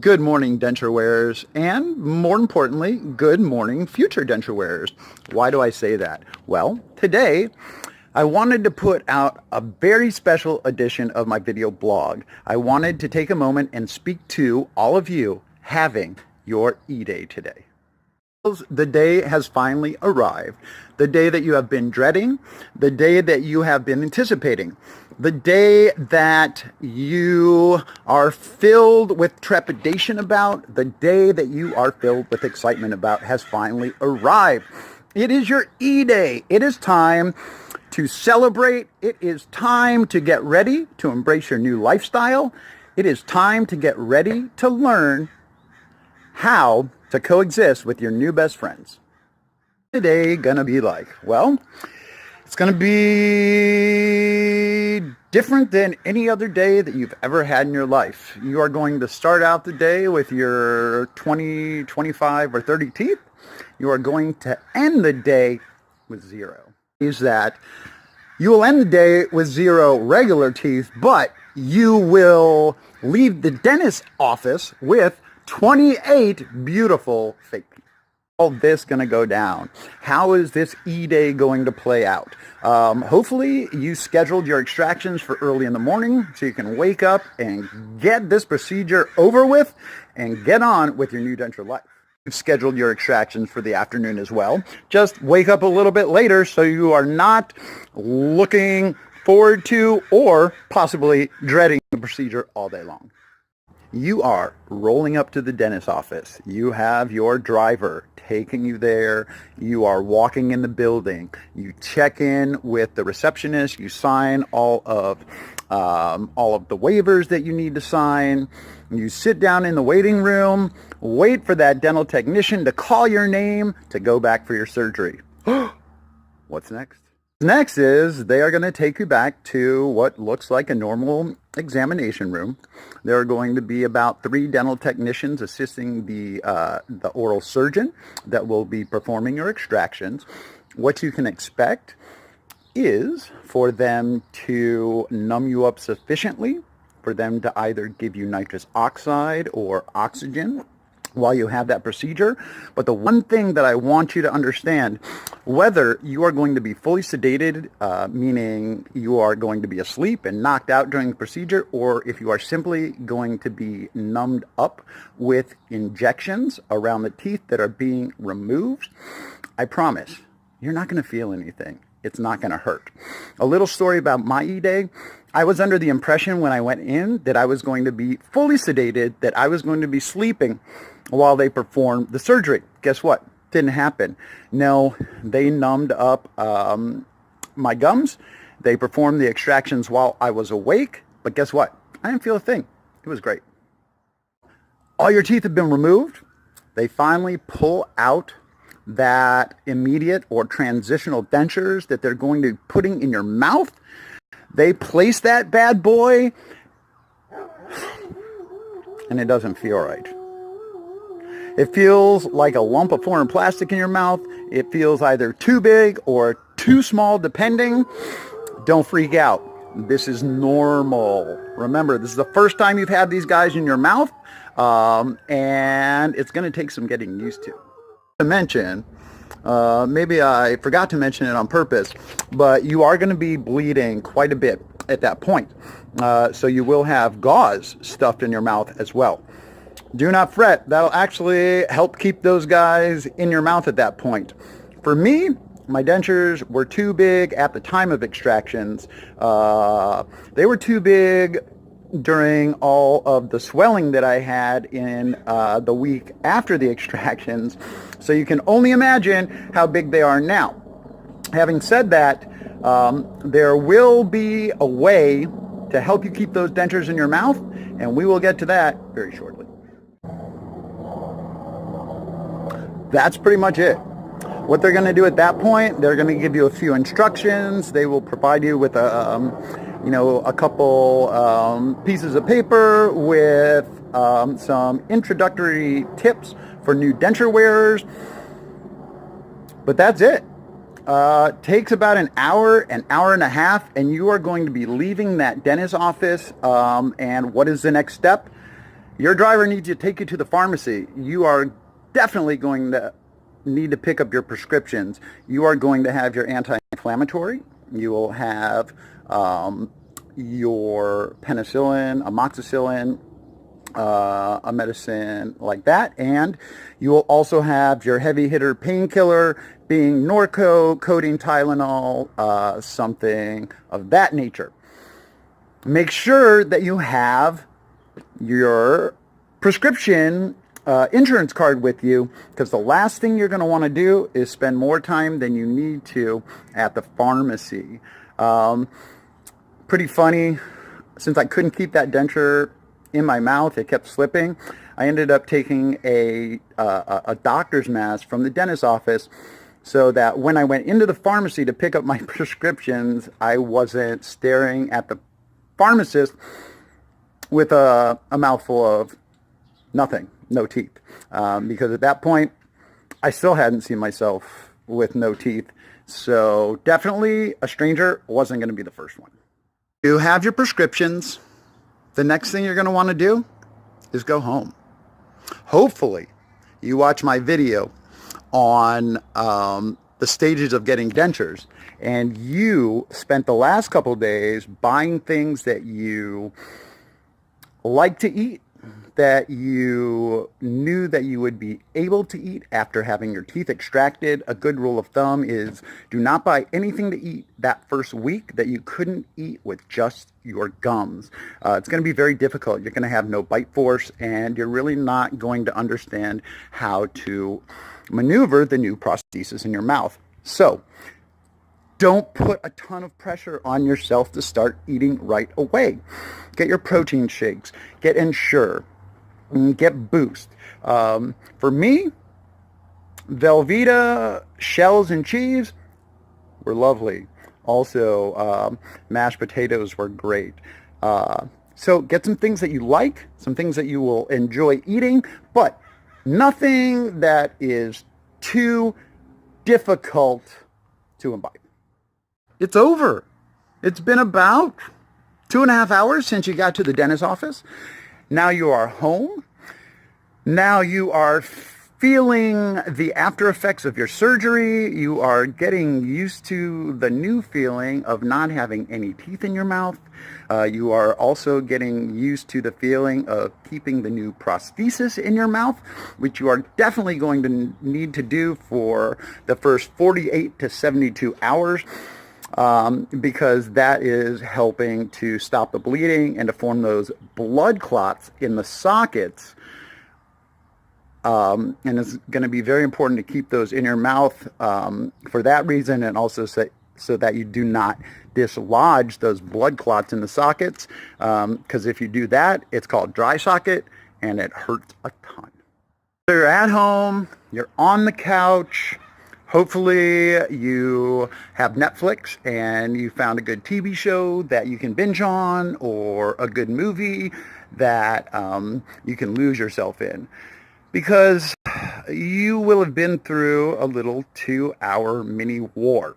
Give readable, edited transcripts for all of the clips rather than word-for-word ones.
Good morning, denture wearers, and more importantly, good morning, future denture wearers. Why do I say that? Well, today I wanted to put out a very special edition of my video blog. I wanted to take a moment and speak to all of you having your E-Day today. The day has finally arrived. The day that you have been dreading, the day that you have been anticipating, the day that you are filled with trepidation about, the day that you are filled with excitement about has finally arrived. It is your E-Day. It is time to celebrate. It is time to get ready to embrace your new lifestyle. It is time to get ready to learn how to coexist with your new best friends. Today gonna be like? Well, it's gonna be different than any other day that you've ever had in your life. You are going to start out the day with your 20, 25, or 30 teeth. You are going to end the day with zero. Is that you will end the day with zero regular teeth, but you will leave the dentist's office with 28 beautiful fake teeth. All this going to go down? How is this E-Day going to play out? Hopefully you scheduled your extractions for early in the morning so you can wake up and get this procedure over with and get on with your new denture life. You've scheduled your extractions for the afternoon as well. Just wake up a little bit later so you are not looking forward to or possibly dreading the procedure all day long. You are rolling up to the dentist's office. You have your driver taking you there. You are walking in the building. You check in with the receptionist. You sign all of the waivers that you need to sign. You sit down in the waiting room, wait for that dental technician to call your name to go back for your surgery. What's next? Next is they are going to take you back to what looks like a normal examination room. There are going to be about 3 dental technicians assisting the oral surgeon that will be performing your extractions. What you can expect is for them to numb you up sufficiently, for them to either give you nitrous oxide or oxygen while you have that procedure. But the one thing that I want you to understand, whether you are going to be fully sedated, meaning you are going to be asleep and knocked out during the procedure, or if you are simply going to be numbed up with injections around the teeth that are being removed, I promise you're not going to feel anything. It's not going to hurt. A little story about my E-Day. I was under the impression when I went in that I was going to be fully sedated, that I was going to be sleeping while they performed the surgery. Guess what? Didn't happen. No, they numbed up my gums. They performed the extractions while I was awake. But guess what? I didn't feel a thing. It was great. All your teeth have been removed. They finally pull out that immediate or transitional dentures that they're going to be putting in your mouth. They place that bad boy, and it doesn't feel right. It feels like a lump of foreign plastic in your mouth. It feels either too big or too small, depending. Don't freak out. This is normal. Remember, this is the first time you've had these guys in your mouth, and it's going to take some getting used to. To mention, maybe I forgot to mention it on purpose, but you are going to be bleeding quite a bit at that point. So you will have gauze stuffed in your mouth as well. Do not fret. That'll actually help keep those guys in your mouth at that point. For me, my dentures were too big at the time of extractions. They were too big during all of the swelling that I had in the week after the extractions. So you can only imagine how big they are now. Having said that, there will be a way to help you keep those dentures in your mouth, and we will get to that very shortly. That's pretty much it. What they're going to do at that point, they're going to give you a few instructions. They will provide you with a couple pieces of paper with some introductory tips for new denture wearers. But that's it. Takes about an hour and a half, and you are going to be leaving that dentist office. And what is the next step? Your driver needs to take you to the pharmacy. You are definitely going to need to pick up your prescriptions. You are going to have your anti-inflammatory. You will have your penicillin, amoxicillin, a medicine like that, and you will also have your heavy hitter painkiller being Norco, codeine, Tylenol, something of that nature. Make sure that you have your prescription insurance card with you, because the last thing you're going to want to do is spend more time than you need to at the pharmacy. Pretty funny, since I couldn't keep that denture in my mouth, it kept slipping. I ended up taking a doctor's mask from the dentist's office so that when I went into the pharmacy to pick up my prescriptions, I wasn't staring at the pharmacist with a mouthful of nothing, no teeth. Because at that point, I still hadn't seen myself with no teeth. So definitely a stranger wasn't going to be the first one. You have your prescriptions. The next thing you're going to want to do is go home. Hopefully, you watch my video on the stages of getting dentures, and you spent the last couple days buying things that you like to eat, that you knew that you would be able to eat after having your teeth extracted. A good rule of thumb is do not buy anything to eat that first week that you couldn't eat with just your gums. It's going to be very difficult. You're going to have no bite force, and you're really not going to understand how to maneuver the new prosthesis in your mouth. So don't put a ton of pressure on yourself to start eating right away. Get your protein shakes. Get Ensure. Get Boost. For me, Velveeta shells and cheese were lovely. Also, mashed potatoes were great. So get some things that you like, some things that you will enjoy eating, but nothing that is too difficult to imbibe. It's over. It's been about 2.5 hours since you got to the dentist's office. Now you are home. Now you are feeling the after effects of your surgery. You are getting used to the new feeling of not having any teeth in your mouth. You are also getting used to the feeling of keeping the new prosthesis in your mouth, which you are definitely going to need to do for the first 48 to 72 hours. Because that is helping to stop the bleeding and to form those blood clots in the sockets. And it's going to be very important to keep those in your mouth for that reason, and also so that you do not dislodge those blood clots in the sockets. Because if you do that, it's called dry socket, and it hurts a ton. So you're at home, you're on the couch. Hopefully you have Netflix and you found a good TV show that you can binge on, or a good movie that you can lose yourself in. Because you will have been through a little 2-hour mini war.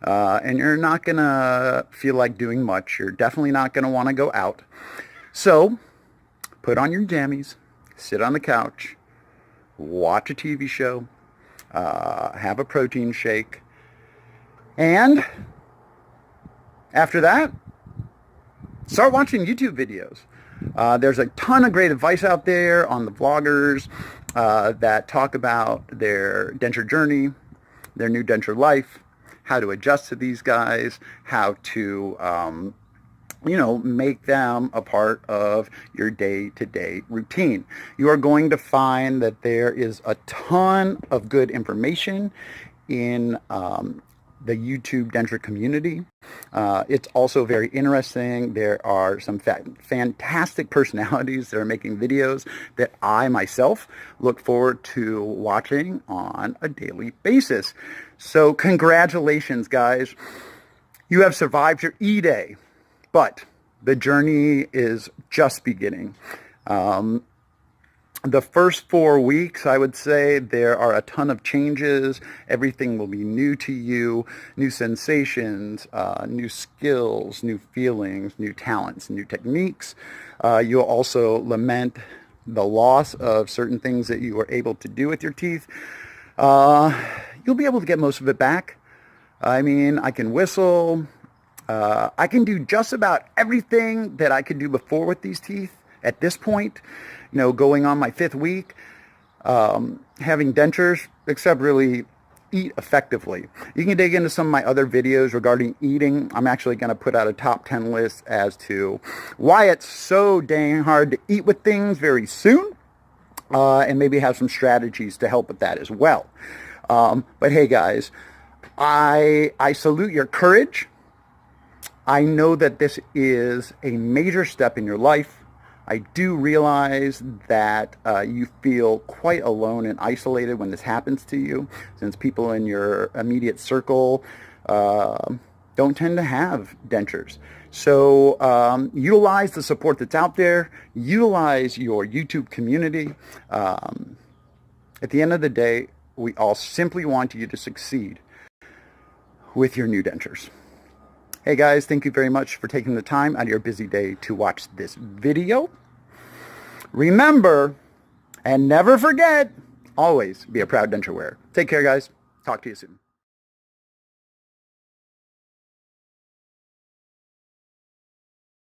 And you're not going to feel like doing much. You're definitely not going to want to go out. So put on your jammies, sit on the couch, watch a TV show, have a protein shake, and after that, start watching YouTube videos. There's a ton of great advice out there on the vloggers that talk about their denture journey, their new denture life, how to adjust to these guys, how to make them a part of your day-to-day routine. You are going to find that there is a ton of good information in the YouTube denture community. It's also very interesting. There are some fantastic personalities that are making videos that I myself look forward to watching on a daily basis. So congratulations, guys. You have survived your E-Day. But the journey is just beginning. The first 4 weeks, I would say, there are a ton of changes. Everything will be new to you, new sensations, new skills, new feelings, new talents, new techniques. You'll also lament the loss of certain things that you were able to do with your teeth, you'll be able to get most of it back. I mean, I can whistle. I can do just about everything that I could do before with these teeth at this point, going on my 5th week, having dentures, except really eat effectively. You can dig into some of my other videos regarding eating. I'm actually going to put out a top 10 list as to why it's so dang hard to eat with things very soon, and maybe have some strategies to help with that as well. But hey guys, I salute your courage. I know that this is a major step in your life. I do realize that you feel quite alone and isolated when this happens to you, since people in your immediate circle don't tend to have dentures. So utilize the support that's out there. Utilize your YouTube community. At the end of the day, we all simply want you to succeed with your new dentures. Hey guys, thank you very much for taking the time out of your busy day to watch this video. Remember, and never forget, always be a proud denture wearer. Take care, guys. Talk to you soon.